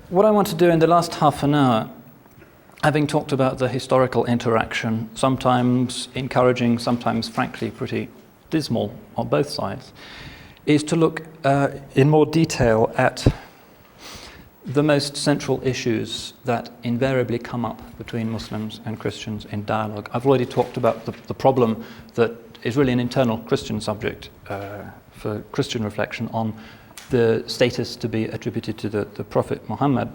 what I want to do in the last half an hour, having talked about the historical interaction, sometimes encouraging, sometimes frankly pretty dismal on both sides, is to look in more detail at the most central issues that invariably come up between Muslims and Christians in dialogue. I've already talked about the problem that is really an internal Christian subject for Christian reflection on the status to be attributed to the Prophet Muhammad.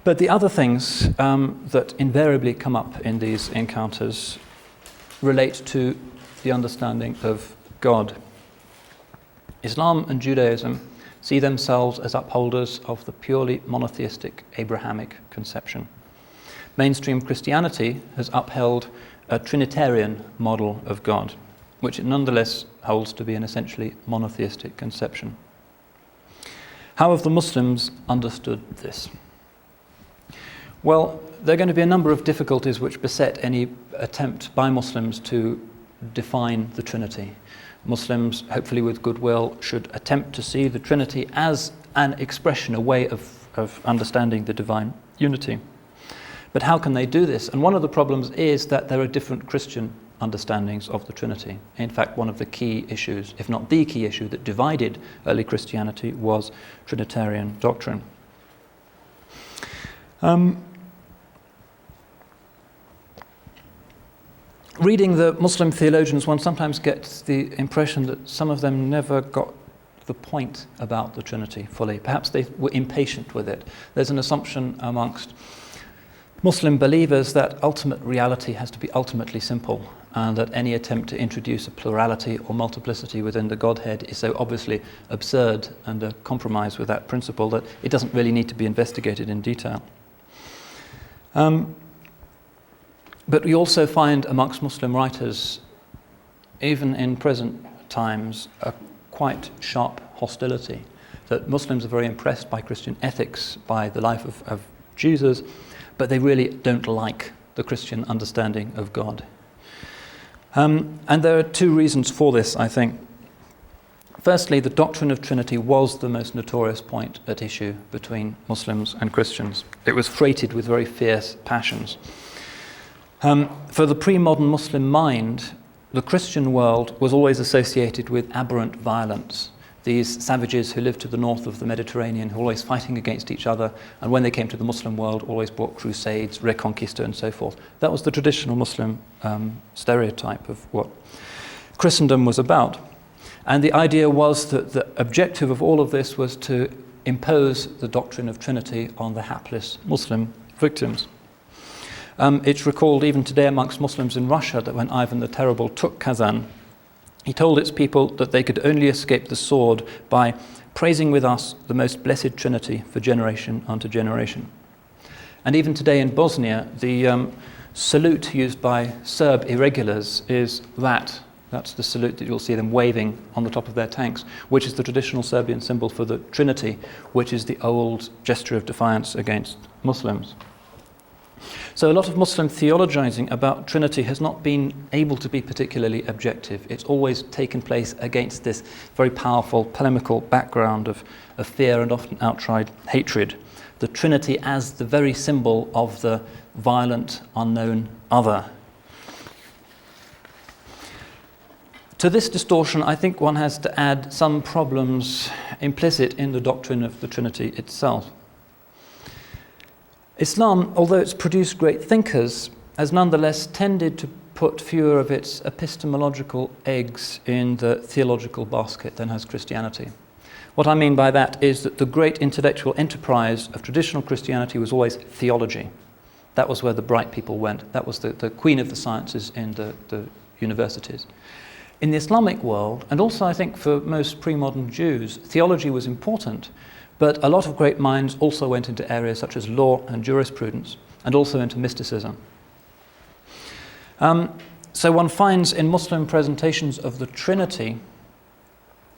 But the other things that invariably come up in these encounters relate to the understanding of God. Islam and Judaism see themselves as upholders of the purely monotheistic Abrahamic conception. Mainstream Christianity has upheld a Trinitarian model of God, which it nonetheless holds to be an essentially monotheistic conception. How have the Muslims understood this? Well, there are going to be a number of difficulties which beset any attempt by Muslims to define the Trinity. Muslims, hopefully with goodwill, should attempt to see the Trinity as an expression, a way of understanding the divine unity. But how can they do this? And one of the problems is that there are different Christian understandings of the Trinity. In fact, one of the key issues, if not the key issue, that divided early Christianity was Trinitarian doctrine. Reading the Muslim theologians, one sometimes gets the impression that some of them never got the point about the Trinity fully. Perhaps they were impatient with it. There's an assumption amongst Muslim believers that ultimate reality has to be ultimately simple, and that any attempt to introduce a plurality or multiplicity within the Godhead is so obviously absurd and a compromise with that principle that it doesn't really need to be investigated in detail. But we also find amongst Muslim writers, even in present times, a quite sharp hostility. That Muslims are very impressed by Christian ethics, by the life of Jesus, but they really don't like the Christian understanding of God. And there are two reasons for this, I think. Firstly, the doctrine of Trinity was the most notorious point at issue between Muslims and Christians. It was freighted with very fierce passions. For the pre-modern Muslim mind, the Christian world was always associated with aberrant violence. These savages who lived to the north of the Mediterranean, who were always fighting against each other, and when they came to the Muslim world, always brought crusades, reconquista, and so forth. That was the traditional Muslim stereotype of what Christendom was about. And the idea was that the objective of all of this was to impose the doctrine of Trinity on the hapless Muslim victims. It's recalled even today amongst Muslims in Russia that when Ivan the Terrible took Kazan, he told its people that they could only escape the sword by praising with us the most blessed Trinity for generation unto generation. And even today in Bosnia, the salute used by Serb irregulars is that. That's the salute that you'll see them waving on the top of their tanks, which is the traditional Serbian symbol for the Trinity, which is the old gesture of defiance against Muslims. So a lot of Muslim theologizing about Trinity has not been able to be particularly objective. It's always taken place against this very powerful polemical background of fear and often outright hatred. The Trinity as the very symbol of the violent, unknown other. To this distortion, I think one has to add some problems implicit in the doctrine of the Trinity itself. Islam, although it's produced great thinkers, has nonetheless tended to put fewer of its epistemological eggs in the theological basket than has Christianity. What I mean by that is that the great intellectual enterprise of traditional Christianity was always theology. That was where the bright people went. That was the queen of the sciences in the universities. In the Islamic world, and also I think for most pre-modern Jews, theology was important, but a lot of great minds also went into areas such as law and jurisprudence, and also into mysticism. So one finds in Muslim presentations of the Trinity,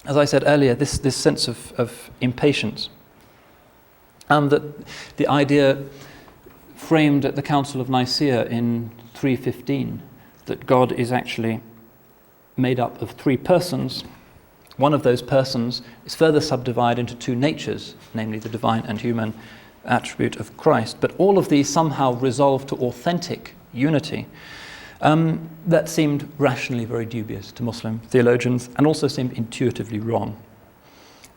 as I said earlier, this sense of impatience. That the idea framed at the Council of Nicaea in 315, that God is actually made up of three persons, one of those persons is further subdivided into two natures, namely the divine and human attribute of Christ. But all of these somehow resolve to authentic unity. That seemed rationally very dubious to Muslim theologians and also seemed intuitively wrong.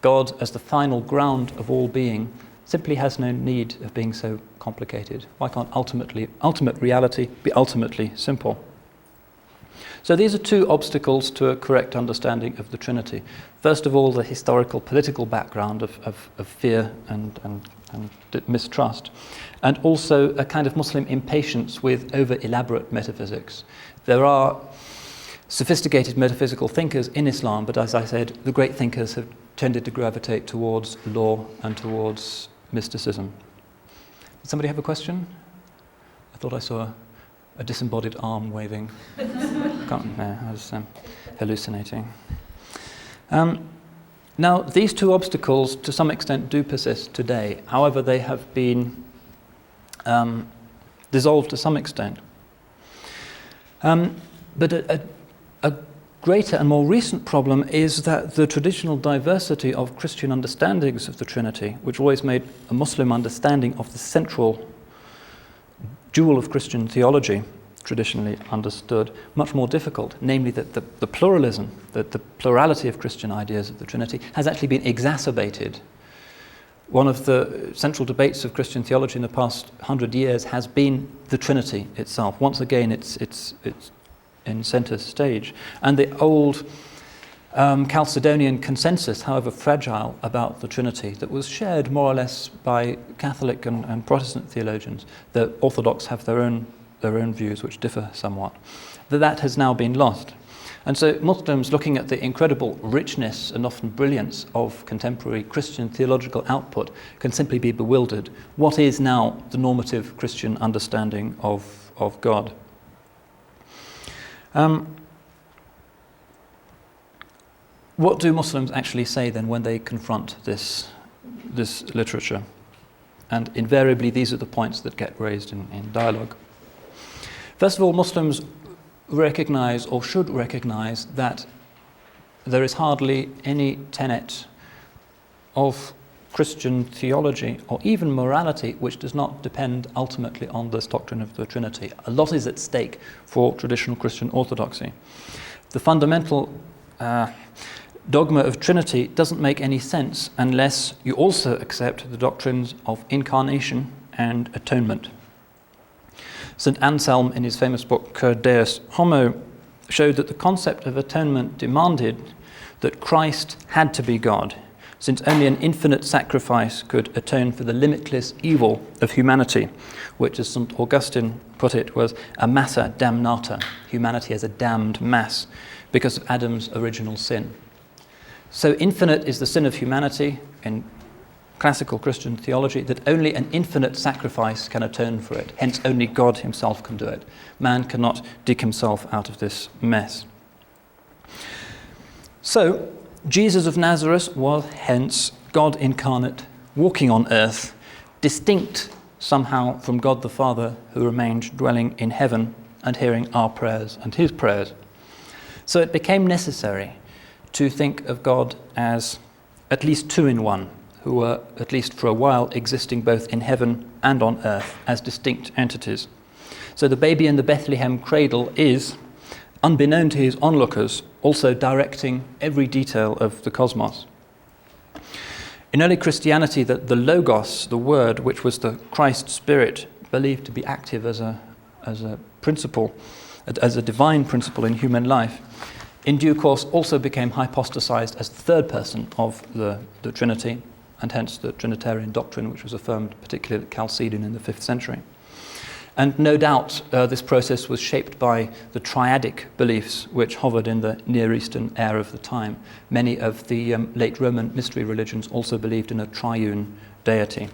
God, as the final ground of all being, simply has no need of being so complicated. Why can't ultimate reality be ultimately simple? So these are two obstacles to a correct understanding of the Trinity. First of all, the historical political background of fear and mistrust, and also a kind of Muslim impatience with over-elaborate metaphysics. There are sophisticated metaphysical thinkers in Islam, but as I said, the great thinkers have tended to gravitate towards law and towards mysticism. Did somebody have a question? I thought I saw a disembodied arm waving. I was hallucinating. Now, these two obstacles to some extent do persist today. However, they have been dissolved to some extent. But a greater and more recent problem is that the traditional diversity of Christian understandings of the Trinity, which always made a Muslim understanding of the central jewel of Christian theology, traditionally understood, much more difficult, namely that the pluralism, that the plurality of Christian ideas of the Trinity has actually been exacerbated. One of the central debates of Christian theology in the past 100 years has been the Trinity itself. Once again, it's in centre stage. And the old Chalcedonian consensus, however fragile, about the Trinity, that was shared more or less by Catholic and Protestant theologians, the Orthodox have their own views which differ somewhat, that has now been lost. And so Muslims, looking at the incredible richness and often brilliance of contemporary Christian theological output, can simply be bewildered. What is now the normative Christian understanding of God? What do Muslims actually say then when they confront this literature? And invariably these are the points that get raised in dialogue. First of all, Muslims recognize, or should recognize, that there is hardly any tenet of Christian theology or even morality which does not depend ultimately on this doctrine of the Trinity. A lot is at stake for traditional Christian orthodoxy. The fundamental dogma of Trinity doesn't make any sense unless you also accept the doctrines of incarnation and atonement. St. Anselm, in his famous book Deus Homo, showed that the concept of atonement demanded that Christ had to be God, since only an infinite sacrifice could atone for the limitless evil of humanity, which, as St. Augustine put it, was a massa damnata, humanity as a damned mass, because of Adam's original sin. So infinite is the sin of humanity in classical Christian theology, that only an infinite sacrifice can atone for it. Hence, only God himself can do it. Man cannot dig himself out of this mess. So, Jesus of Nazareth was hence God incarnate, walking on earth, distinct somehow from God the Father, who remained dwelling in heaven and hearing our prayers and his prayers. So it became necessary to think of God as at least two in one, who were, at least for a while, existing both in heaven and on earth as distinct entities. So the baby in the Bethlehem cradle is, unbeknown to his onlookers, also directing every detail of the cosmos. In early Christianity, the Logos, the Word, which was the Christ Spirit, believed to be active as a principle, as a divine principle in human life, in due course also became hypostasized as the third person of the Trinity, and hence the Trinitarian doctrine, which was affirmed particularly at Chalcedon in the 5th century. And no doubt this process was shaped by the triadic beliefs which hovered in the Near Eastern air of the time. Many of the late Roman mystery religions also believed in a triune deity.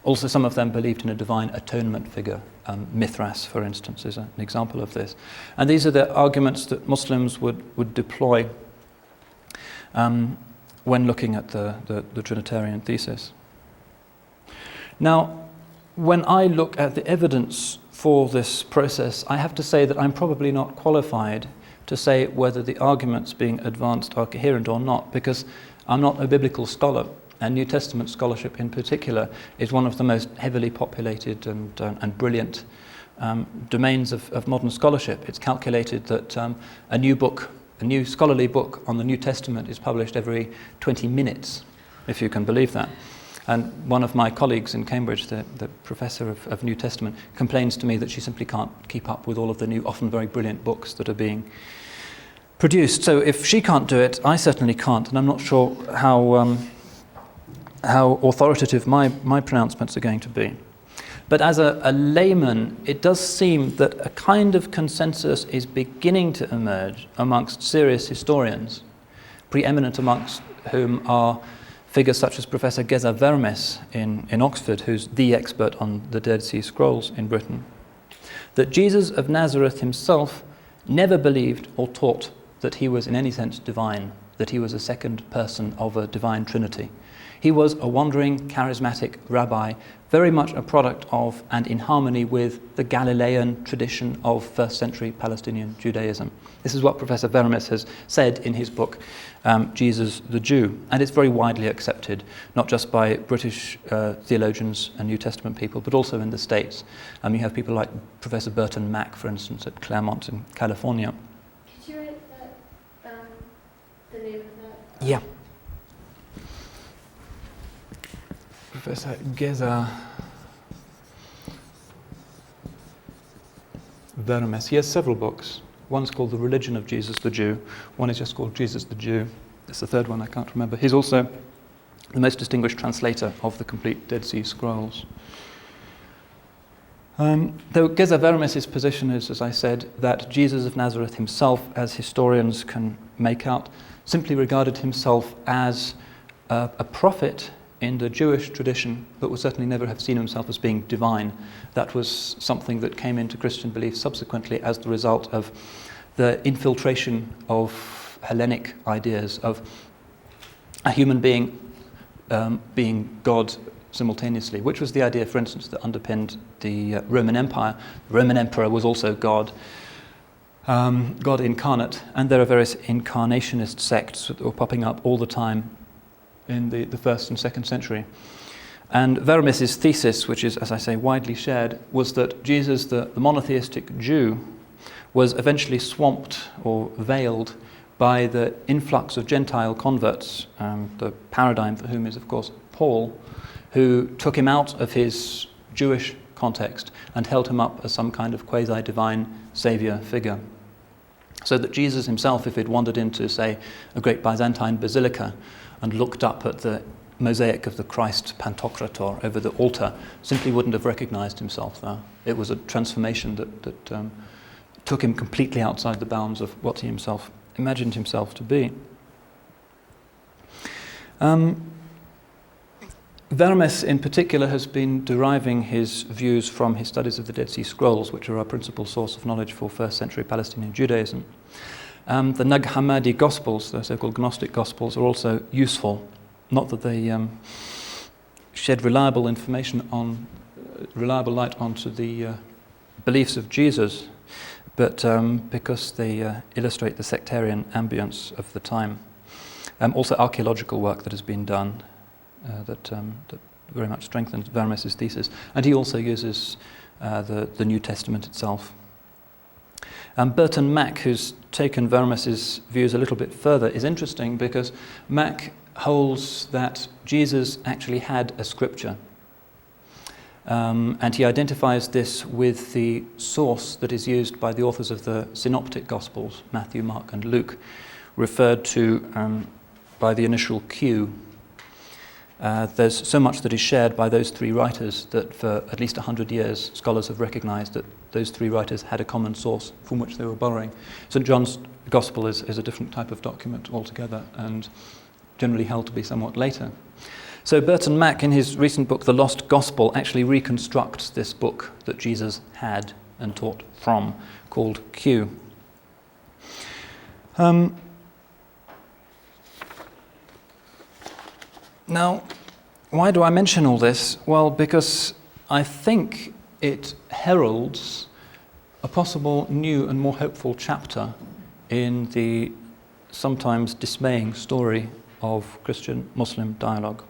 Also, some of them believed in a divine atonement figure. Mithras, for instance, is an example of this. And these are the arguments that Muslims would deploy when looking at the Trinitarian thesis. Now, when I look at the evidence for this process, I have to say that I'm probably not qualified to to say whether the arguments being advanced are coherent or not, because I'm not a biblical scholar, and New Testament scholarship in particular is one of the most heavily populated and brilliant domains of modern scholarship. It's calculated that a new scholarly book on the New Testament is published every 20 minutes, if you can believe that. And one of my colleagues in Cambridge, the professor of New Testament, complains to me that she simply can't keep up with all of the new, often very brilliant books that are being produced. So if she can't do it, I certainly can't, and I'm not sure how authoritative my pronouncements are going to be. But as a layman, it does seem that a kind of consensus is beginning to emerge amongst serious historians, preeminent amongst whom are figures such as Professor Geza Vermes in Oxford, who's the expert on the Dead Sea Scrolls in Britain, that Jesus of Nazareth himself never believed or taught that he was in any sense divine, that he was a second person of a divine trinity. He was a wandering, charismatic rabbi, very much a product of and in harmony with the Galilean tradition of first century Palestinian Judaism. This is what Professor Vermes has said in his book, Jesus the Jew. And it's very widely accepted, not just by British theologians and New Testament people, but also in the States. You have people like Professor Burton Mack, for instance, at Claremont in California. Could you write the name of that? Yeah. Professor Geza Vermes. He has several books. One's called The Religion of Jesus the Jew. One is just called Jesus the Jew. There's the third one I can't remember. He's also the most distinguished translator of the complete Dead Sea Scrolls. Though Geza Vermes' position is, as I said, that Jesus of Nazareth himself, as historians can make out, simply regarded himself as a prophet in the Jewish tradition, but would certainly never have seen himself as being divine. That was something that came into Christian belief subsequently as the result of the infiltration of Hellenic ideas of a human being being God simultaneously, which was the idea, for instance, that underpinned the Roman Empire. The Roman Emperor was also God, God incarnate, and there are various incarnationist sects that were popping up all the time in the first and second century. And Vermes' thesis, which is, as I say, widely shared, was that Jesus, the monotheistic Jew, was eventually swamped or veiled by the influx of Gentile converts, the paradigm for whom is, of course, Paul, who took him out of his Jewish context and held him up as some kind of quasi-divine saviour figure. So that Jesus himself, if he'd wandered into, say, a great Byzantine basilica and looked up at the mosaic of the Christ Pantocrator over the altar, simply wouldn't have recognized himself there. It was a transformation that took him completely outside the bounds of what he himself imagined himself to be. Vermes in particular has been deriving his views from his studies of the Dead Sea Scrolls, which are our principal source of knowledge for first century Palestinian Judaism. The Nag Hammadi Gospels, the so-called Gnostic Gospels, are also useful. Not that they shed reliable light onto the beliefs of Jesus, but because they illustrate the sectarian ambience of the time. Also archaeological work that has been done that very much strengthens Vermes' thesis. And he also uses the New Testament itself. Burton Mack, who's taken Vermes' views a little bit further, is interesting because Mack holds that Jesus actually had a scripture. And he identifies this with the source that is used by the authors of the Synoptic Gospels, Matthew, Mark, and Luke, referred to by the initial Q. There's so much that is shared by those three writers that for at least 100 years scholars have recognized that those three writers had a common source from which they were borrowing. St. John's Gospel is a different type of document altogether and generally held to be somewhat later. So Burton Mack, in his recent book, The Lost Gospel, actually reconstructs this book that Jesus had and taught from, called Q. Now, why do I mention all this? Well, because I think it heralds a possible new and more hopeful chapter in the sometimes dismaying story of Christian-Muslim dialogue.